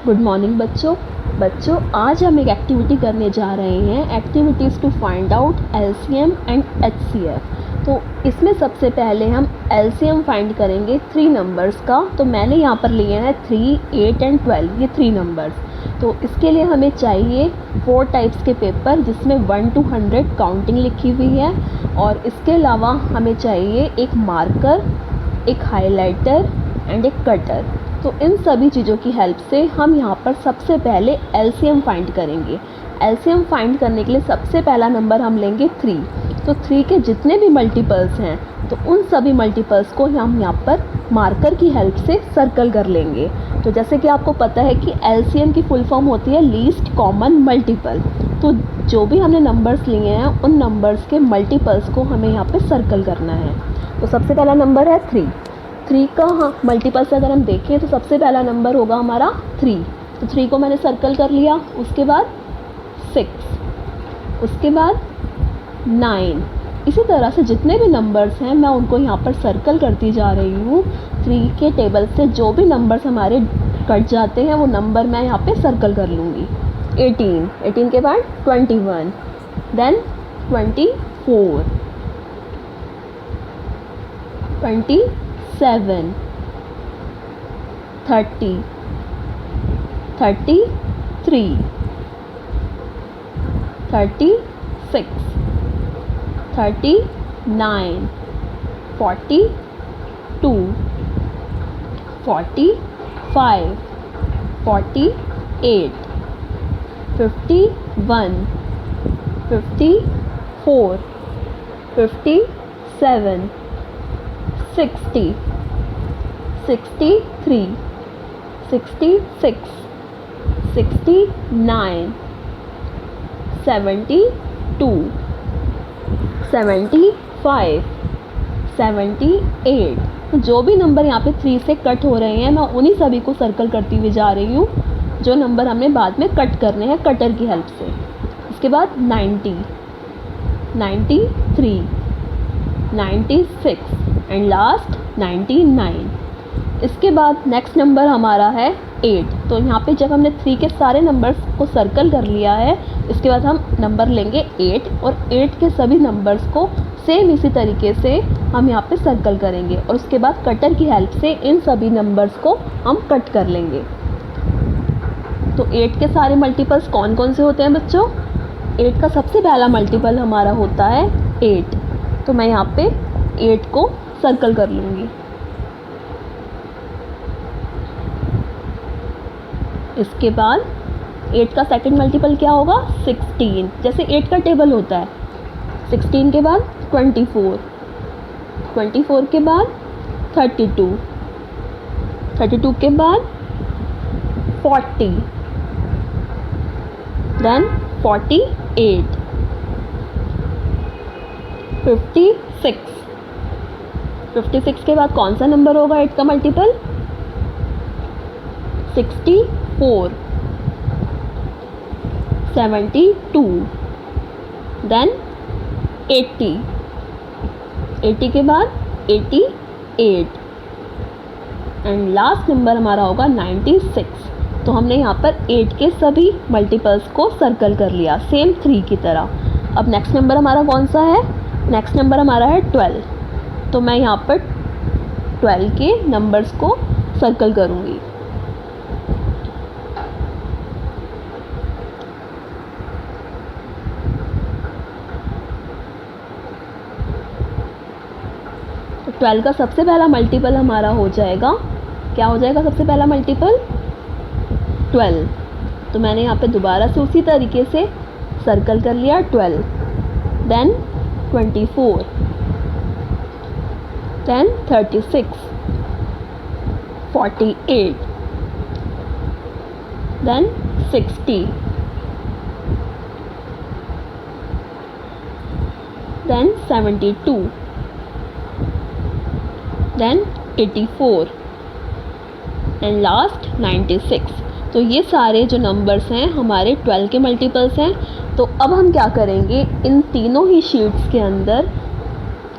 Good morning बच्चों आज हम एक एक्टिविटी करने जा रहे हैं। Activities to find out LCM and HCF. तो इसमें सबसे पहले हम एलसीएम फाइंड करेंगे 3 नंबर्स का। तो मैंने यहाँ पर लिए हैं 3, 8 एंड 12, ये 3 नंबर्स। तो इसके लिए हमें चाहिए 4 टाइप्स के पेपर जिसमें 1 to 100 काउंटिंग लिखी हुई है, और इसके अलावा हमें चाहिए एक मार्कर, एक हाइलाइटर एंड एक कटर। तो इन सभी चीज़ों की हेल्प से हम यहाँ पर सबसे पहले एलसीएम फाइंड करेंगे। एलसीएम फाइंड करने के लिए सबसे पहला नंबर हम लेंगे 3। तो 3 के जितने भी मल्टीपल्स हैं तो उन सभी मल्टीपल्स को हम यहाँ पर मार्कर की हेल्प से सर्कल कर लेंगे। तो जैसे कि आपको पता है कि एलसीएम की फुल फॉर्म होती है लीस्ट कॉमन मल्टीपल। तो जो भी हमने नंबर्स लिए हैं उन नंबर्स के मल्टीपल्स को हमें यहाँ पे सर्कल करना है। तो सबसे पहला नंबर है 3 का मल्टीपल्स अगर हम देखें तो सबसे पहला नंबर होगा हमारा 3। तो 3 को मैंने सर्कल कर लिया। उसके बाद 6, उसके बाद 9। इसी तरह से जितने भी नंबर्स हैं मैं उनको यहाँ पर सर्कल करती जा रही हूँ। 3 के टेबल से जो भी नंबर्स हमारे कट जाते हैं वो नंबर मैं यहाँ पे सर्कल कर लूँगी। 18 के बाद 21, देन 24, 27, 30, 33, 36, 39, 42, 45, 48, 51, 54, 57, 60, 63, 66, 69, 72, 75, 78। तो जो भी नंबर यहाँ पे 3 से कट हो रहे हैं मैं उन्हीं सभी को सर्कल करती हुई जा रही हूँ जो नंबर हमने बाद में कट करने हैं कटर की हेल्प से। इसके बाद 90, 93, 96 एंड लास्ट 99। इसके बाद नेक्स्ट नंबर हमारा है 8। तो यहाँ पे जब हमने 3 के सारे नंबर्स को सर्कल कर लिया है इसके बाद हम नंबर लेंगे 8, और 8 के सभी नंबर्स को सेम इसी तरीके से हम यहाँ पे सर्कल करेंगे, और उसके बाद कटर की हेल्प से इन सभी नंबर्स को हम कट कर लेंगे। तो 8 के सारे मल्टीपल्स कौन कौन से होते हैं बच्चों? 8 का सबसे पहला मल्टीपल हमारा होता है 8। तो मैं यहाँ पे 8 को सर्कल कर लूँगी। इसके बाद 8 का सेकंड मल्टीपल क्या होगा? 16। जैसे 8 का टेबल होता है। 16 के बाद 24, 24 के बाद 32, 32 के बाद 40, देन 48, 56, 56 के बाद कौन सा नंबर होगा 8 का मल्टीपल? 64, 72, देन 80, 80 के बाद 88 एंड लास्ट नंबर हमारा होगा 96। तो हमने यहाँ पर 8 के सभी मल्टीपल्स को सर्कल कर लिया सेम 3 की तरह। अब नेक्स्ट नंबर हमारा कौन सा है? नेक्स्ट नंबर हमारा है 12। तो मैं यहाँ पर 12 के नंबर्स को सर्कल करूँगी। तो 12 का सबसे पहला मल्टीपल हमारा हो जाएगा, क्या हो जाएगा सबसे पहला मल्टीपल? 12। तो मैंने यहाँ पे दोबारा से उसी तरीके से सर्कल कर लिया 12, then 24, then 36, 48, then 60, then 72, then 84 and last 96। तो ये सारे जो नंबर्स हैं हमारे 12 के मल्टीपल्स हैं। तो अब हम क्या करेंगे, इन तीनों ही शीट्स के अंदर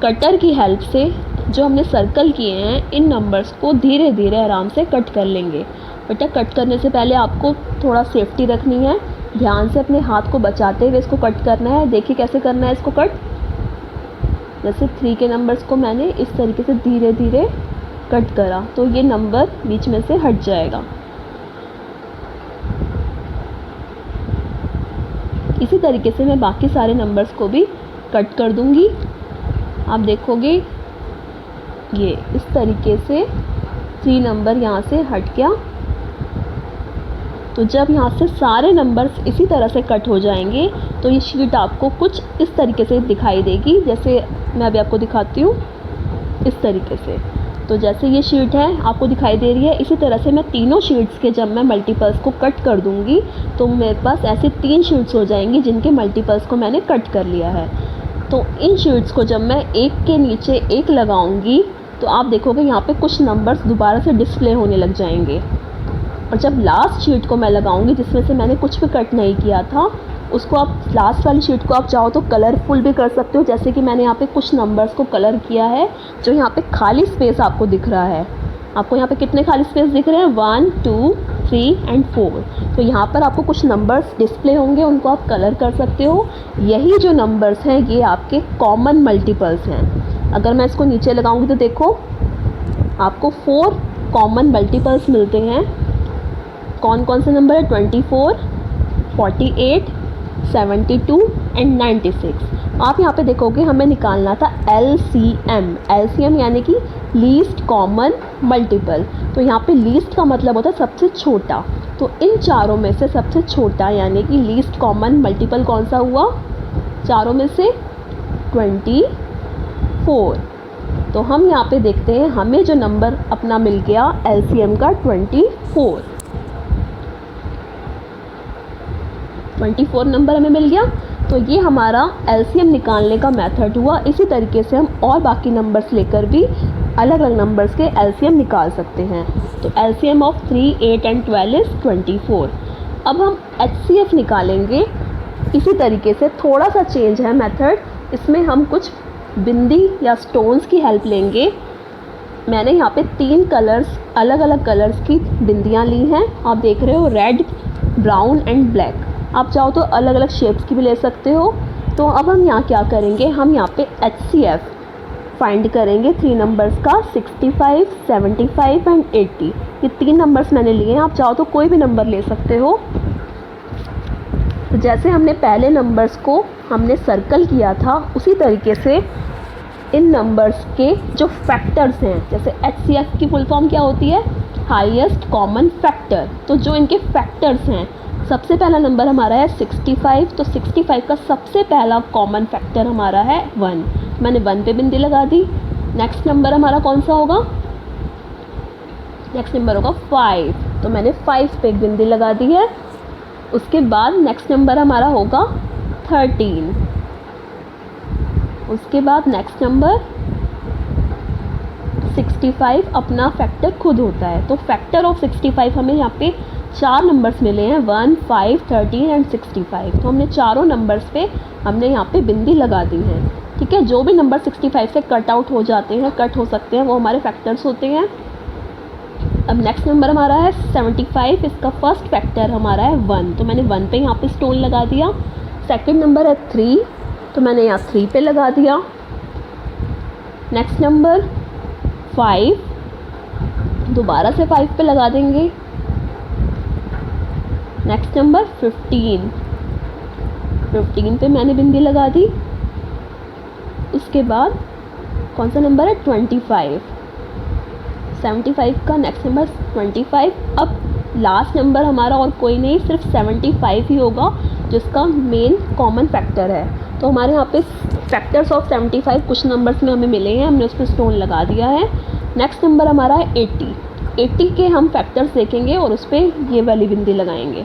कटर की हेल्प से जो हमने सर्कल किए हैं इन नंबर्स को धीरे धीरे आराम से कट कर लेंगे। बेटा कट करने से पहले आपको थोड़ा सेफ्टी रखनी है, ध्यान से अपने हाथ को बचाते हुए इसको कट करना है। देखिए कैसे करना है इसको कट। जैसे 3 के नंबर्स को मैंने इस तरीके से धीरे धीरे कट करा तो ये नंबर बीच में से हट जाएगा। इसी तरीके से मैं बाकी सारे नंबर्स को भी कट कर दूंगी। आप देखोगे ये इस तरीके से 3 नंबर यहाँ से हट गया। तो जब यहाँ से सारे नंबर्स इसी तरह से कट हो जाएंगे तो ये शीट आपको कुछ इस तरीके से दिखाई देगी, जैसे मैं अभी आपको दिखाती हूँ इस तरीके से। तो जैसे ये शीट है आपको दिखाई दे रही है, इसी तरह से मैं तीनों शीट्स के जब मैं मल्टीपल्स को कट कर दूँगी तो मेरे पास ऐसे 3 शीट्स हो जाएंगी जिनके मल्टीपल्स को मैंने कट कर लिया है। तो इन शीट्स को जब मैं एक के नीचे एक लगाऊंगी तो आप देखोगे यहाँ पे कुछ नंबर्स दोबारा से डिस्प्ले होने लग जाएंगे। और जब लास्ट शीट को मैं लगाऊंगी जिसमें से मैंने कुछ भी कट नहीं किया था, उसको आप लास्ट वाली शीट को आप चाहो तो कलरफुल भी कर सकते हो, जैसे कि मैंने यहाँ पे कुछ नंबर्स को कलर किया है। जो यहाँ पे खाली स्पेस आपको दिख रहा है, आपको यहाँ पे कितने खाली स्पेस दिख रहे हैं, 1 2 3 एंड 4। तो यहाँ पर आपको कुछ नंबर्स डिस्प्ले होंगे, उनको आप कलर कर सकते हो। यही जो नंबर्स हैं ये आपके कॉमन मल्टीपल्स हैं। अगर मैं इसको नीचे लगाऊंगी तो देखो आपको 4 कॉमन मल्टीपल्स मिलते हैं। कौन कौन से नंबर है, 24, 48, 72 एंड 96। आप यहाँ पे देखोगे हमें निकालना था LCM। LCM यानी कि लीस्ट कॉमन मल्टीपल। तो यहाँ पे लीस्ट का मतलब होता है सबसे छोटा। तो इन चारों में से सबसे छोटा यानी कि लीस्ट कॉमन मल्टीपल कौन सा हुआ, चारों में से 24। तो हम यहाँ पे देखते हैं हमें जो नंबर अपना मिल गया LCM का 24 नंबर हमें मिल गया। तो ये हमारा LCM निकालने का मेथड हुआ। इसी तरीके से हम और बाकी नंबर्स लेकर भी अलग अलग नंबर्स के LCM निकाल सकते हैं। तो LCM ऑफ 3, 8 एंड 12 इज़ 24। अब हम HCF निकालेंगे। इसी तरीके से थोड़ा सा चेंज है मेथड, इसमें हम कुछ बिंदी या स्टोन्स की हेल्प लेंगे। मैंने यहाँ पे 3 कलर्स, अलग अलग कलर्स की बिंदियाँ ली हैं। आप देख रहे हो रेड, ब्राउन एंड ब्लैक। आप चाहो तो अलग अलग शेप्स की भी ले सकते हो। तो अब हम यहाँ क्या करेंगे, हम यहाँ पे HCF फाइंड करेंगे 3 नंबर्स का, 65, 75 एंड 80। ये 3 नंबर्स मैंने लिए हैं, आप चाहो तो कोई भी नंबर ले सकते हो। तो जैसे हमने पहले नंबर्स को हमने सर्कल किया था उसी तरीके से इन नंबर्स के जो फैक्टर्स हैं, जैसे HCF की फुल फॉर्म क्या होती है, हाईएस्ट कॉमन फैक्टर। तो जो इनके फैक्टर्स हैं, सबसे पहला नंबर हमारा है 65। तो 65 का सबसे पहला कॉमन फैक्टर हमारा है 1। मैंने 1 पे बिंदी लगा दी। नेक्स्ट नंबर हमारा कौन सा होगा, नेक्स्ट नंबर होगा 5। तो मैंने 5 पे एक बिंदी लगा दी है। उसके बाद नेक्स्ट नंबर हमारा होगा 13। उसके बाद नेक्स्ट नंबर 65 अपना फैक्टर खुद होता है। तो फैक्टर ऑफ 65 हमें यहाँ पे 4 नंबर्स मिले हैं, 1, 5, 13 एंड 65। तो हमने चारों नंबर्स पे हमने यहाँ पे बिंदी लगा दी है। ठीक है, जो भी नंबर 65 से कट आउट हो जाते हैं, कट हो सकते हैं, वो हमारे फैक्टर्स होते हैं। अब नेक्स्ट नंबर हमारा है 75। इसका फर्स्ट फैक्टर हमारा है 1। तो मैंने 1 पे यहाँ पे स्टोन लगा दिया। सेकंड नंबर है 3। तो मैंने यहाँ 3 पे लगा दिया। नेक्स्ट नंबर 5, दोबारा से 5 पे लगा देंगे। नेक्स्ट नंबर 15 पे मैंने बिंदी लगा दी। उसके बाद कौन सा नंबर है, 25। 75 का नेक्स्ट नंबर 25। अब लास्ट नंबर हमारा और कोई नहीं, सिर्फ 75 ही होगा जिसका मेन कॉमन फैक्टर है। तो हमारे यहाँ पे फैक्टर्स ऑफ 75 कुछ नंबर्स में हमें मिले हैं, हमने उस पर स्टोन लगा दिया है। नेक्स्ट नंबर हमारा है 80। 80 के हम फैक्टर्स देखेंगे और उस पर ये वाली बिंदी लगाएंगे।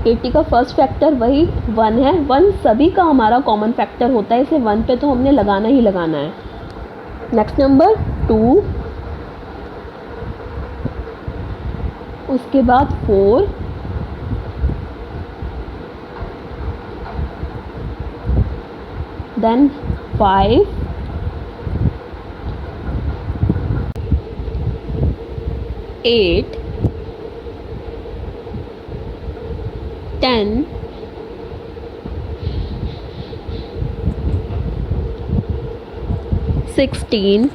एटी का फर्स्ट फैक्टर वही 1 है। 1 सभी का हमारा कॉमन फैक्टर होता है, इसे 1 पे तो हमने लगाना ही लगाना है। नेक्स्ट नंबर 2, उसके बाद 4, देन 5, 8 10 16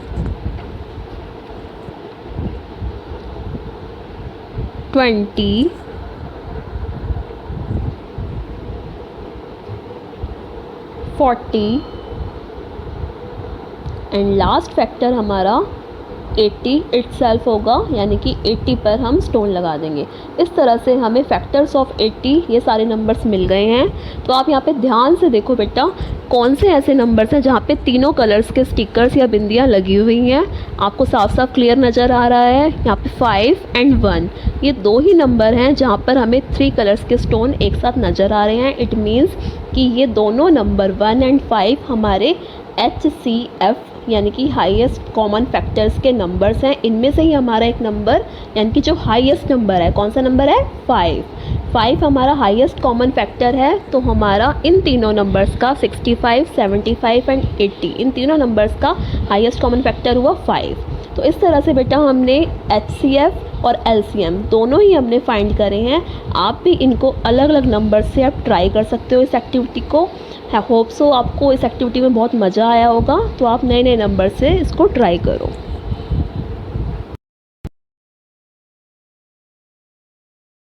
20 40 एंड लास्ट फैक्टर हमारा 80 इटसेल्फ होगा, यानी कि 80 पर हम स्टोन लगा देंगे। इस तरह से हमें फैक्टर्स ऑफ 80 ये सारे नंबर्स मिल गए हैं। तो आप यहाँ पे ध्यान से देखो बेटा, कौन से ऐसे नंबर्स हैं जहाँ पे तीनों कलर्स के स्टिकर्स या बिंदियाँ लगी हुई हैं। आपको साफ साफ क्लियर नज़र आ रहा है। यहाँ पे 5 एंड 1 ये दो ही नंबर हैं जहाँ पर हमें 3 कलर्स के स्टोन एक साथ नज़र आ रहे हैं। इट मीन्स कि ये दोनों नंबर 1 एंड 5 हमारे HCF यानी कि हाईएस्ट कॉमन फैक्टर्स के नंबर्स हैं। इनमें से ही हमारा एक नंबर यानी कि जो हाईएस्ट नंबर है, कौन सा नंबर है, 5 हमारा हाईएस्ट कॉमन फैक्टर है। तो हमारा इन तीनों नंबर्स का 65, 75 एंड 80 इन तीनों नंबर्स का हाईएस्ट कॉमन फैक्टर हुआ 5। तो इस तरह से बेटा हमने HCF और LCM दोनों ही हमने फाइंड करे हैं। आप भी इनको अलग अलग नंबर से आप ट्राई कर सकते हो इस एक्टिविटी को। आई होप सो आपको इस एक्टिविटी में बहुत मज़ा आया होगा। तो आप नए नए नंबर से इसको ट्राई करो।